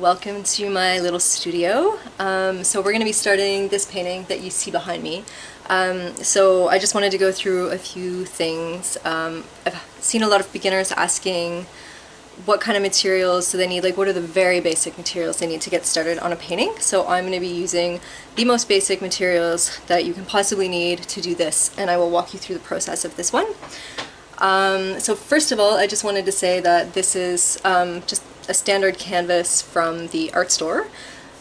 welcome to my little studio. So we're going to be starting this painting that you see behind me. So I just wanted to go through a few things. I've seen a lot of beginners asking what kind of materials do they need, like what are the very basic materials they need to get started on a painting. So I'm going to be using the most basic materials that you can possibly need to do this, and I will walk you through the process of this one. So first of all, I just wanted to say that this is just a standard canvas from the art store.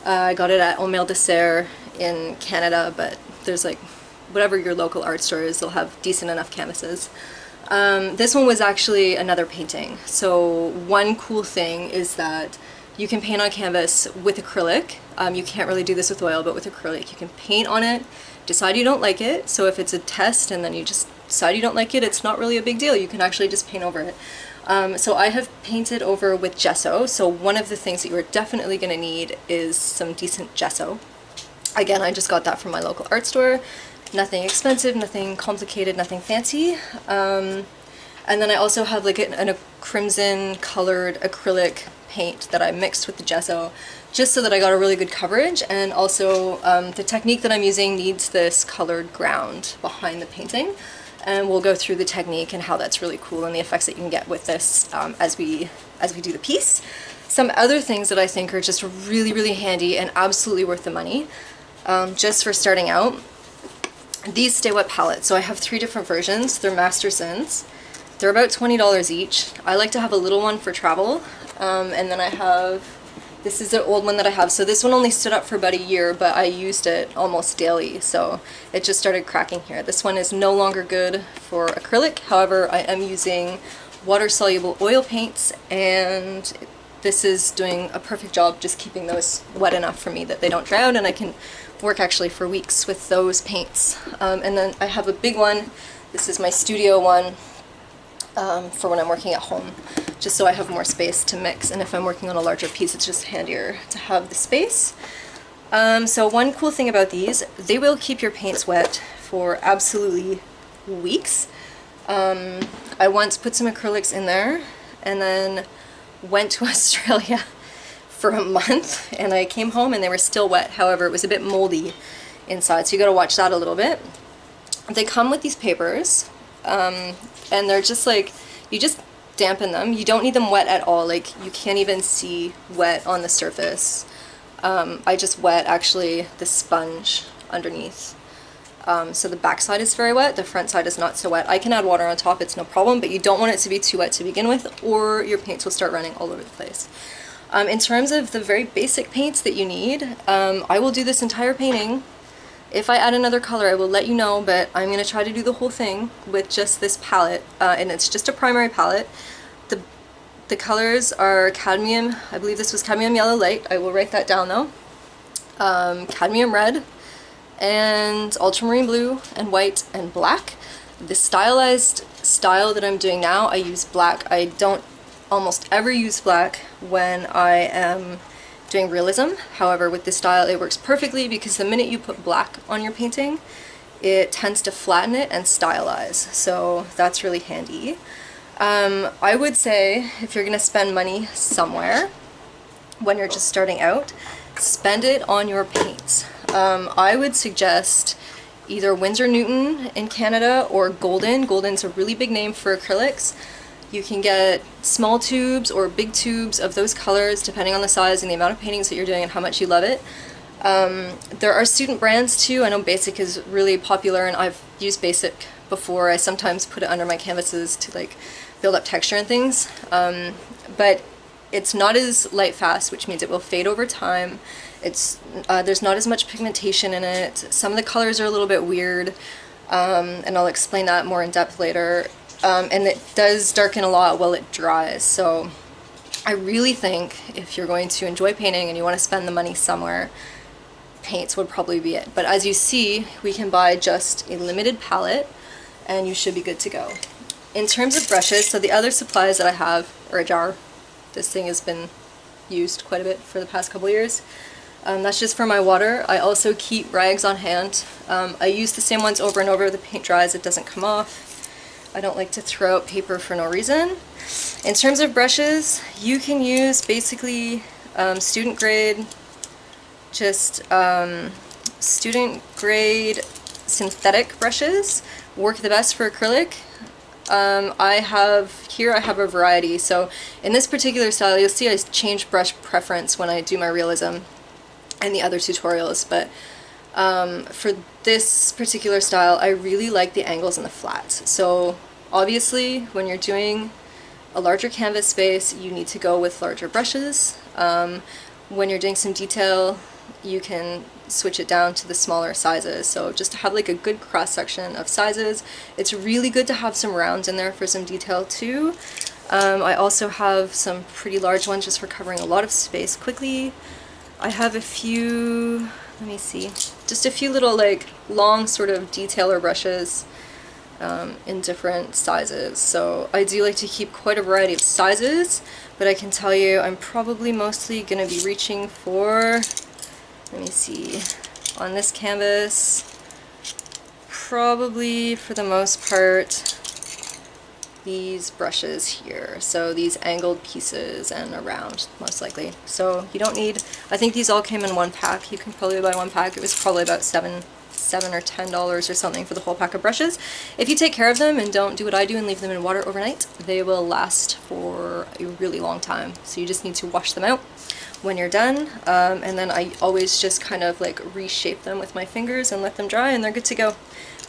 I got it at Omel de Serre in Canada, but there's like whatever your local art store is, they'll have decent enough canvases. This one was actually another painting. So one cool thing is that you can paint on canvas with acrylic. You can't really do this with oil, but with acrylic you can paint on it, decide you don't like it. So if it's a test and then you just decide you don't like it, it's not really a big deal. You can actually just paint over it. So I have painted over with gesso. So one of the things that you're definitely going to need is some decent gesso. Again, I just got that from my local art store. Nothing expensive, nothing complicated, nothing fancy. And then I also have like a crimson colored acrylic paint that I mixed with the gesso just so that I got a really good coverage. And also the technique that I'm using needs this colored ground behind the painting. And we'll go through the technique and how that's really cool and the effects that you can get with this as we do the piece. Some other things that I think are just really, really handy and absolutely worth the money, just for starting out. These Stay Wet palettes. So I have 3 different versions. They're Mastersons. They're about $20 each. I like to have a little one for travel, and then I have, this is the old one that I have. So this one only stood up for about a year, but I used it almost daily, so it just started cracking here. This one is no longer good for acrylic. However, I am using water-soluble oil paints, and this is doing a perfect job just keeping those wet enough for me that they don't dry out, and I can work actually for weeks with those paints. And then I have a big one. This is my studio one for when I'm working at home, just so I have more space to mix, and if I'm working on a larger piece it's just handier to have the space. So one cool thing about these, they will keep your paints wet for absolutely weeks. I once put some acrylics in there and then went to Australia for a month, and I came home and they were still wet. However, it was a bit moldy inside, so you gotta watch that a little bit. They come with these papers, and they're just like, you just dampen them. You don't need them wet at all. Like, you can't even see wet on the surface. I just wet actually the sponge underneath. So the back side is very wet, the front side is not so wet. I can add water on top, it's no problem, but you don't want it to be too wet to begin with, or your paints will start running all over the place. In terms of the very basic paints that you need, I will do this entire painting. If I add another color, I will let you know, but I'm going to try to do the whole thing with just this palette, and it's just a primary palette. The colors are cadmium, I believe this was cadmium yellow light, I will write that down though, cadmium red, and ultramarine blue, and white, and black. The stylized style that I'm doing now, I use black. I don't almost ever use black when I am doing realism. However, with this style it works perfectly, because the minute you put black on your painting, it tends to flatten it and stylize, so that's really handy. I would say if you're gonna spend money somewhere when you're just starting out, spend it on your paints. I would suggest either Winsor Newton in Canada or Golden. Golden's a really big name for acrylics. You can get small tubes or big tubes of those colors depending on the size and the amount of paintings that you're doing and how much you love it. There are student brands too. I know Basic is really popular, and I've used Basic before. I sometimes put it under my canvases to like build up texture and things. But it's not as light fast, which means it will fade over time. There's not as much pigmentation in it. Some of the colors are a little bit weird, and I'll explain that more in depth later. And it does darken a lot while it dries, so I really think if you're going to enjoy painting and you want to spend the money somewhere, paints would probably be it. But as you see, we can buy just a limited palette and you should be good to go. In terms of brushes, so the other supplies that I have are a jar. This thing has been used quite a bit for the past couple years. That's just for my water. I also keep rags on hand. I use the same ones over and over. The paint dries, it doesn't come off. I don't like to throw out paper for no reason. In terms of brushes, you can use basically Student grade, just student grade synthetic brushes work the best for acrylic. I have a variety. So in this particular style, you'll see I change brush preference when I do my realism and the other tutorials, but for this particular style, I really like the angles and the flats. So obviously, when you're doing a larger canvas space, you need to go with larger brushes. When you're doing some detail, you can switch it down to the smaller sizes. So just to have like a good cross section of sizes. It's really good to have some rounds in there for some detail too. I also have some pretty large ones just for covering a lot of space quickly. I have a few, let me see, just a few little like long sort of detailer brushes in different sizes. So I do like to keep quite a variety of sizes, but I can tell you I'm probably mostly going to be reaching for, let me see, on this canvas, probably for the most part, these brushes here. So these angled pieces and around, most likely. So you don't need, I think these all came in one pack. You can probably buy one pack. It was probably about $7 or $10 or something for the whole pack of brushes. If you take care of them and don't do what I do and leave them in water overnight, they will last for a really long time. So you just need to wash them out when you're done, and then I always just kind of like reshape them with my fingers and let them dry, and they're good to go.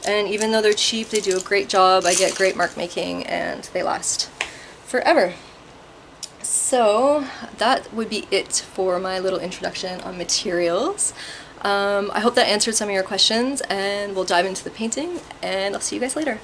And even though they're cheap, they do a great job. I get great mark making and they last forever. So that would be it for my little introduction on materials. I hope that answered some of your questions, and we'll dive into the painting, and I'll see you guys later.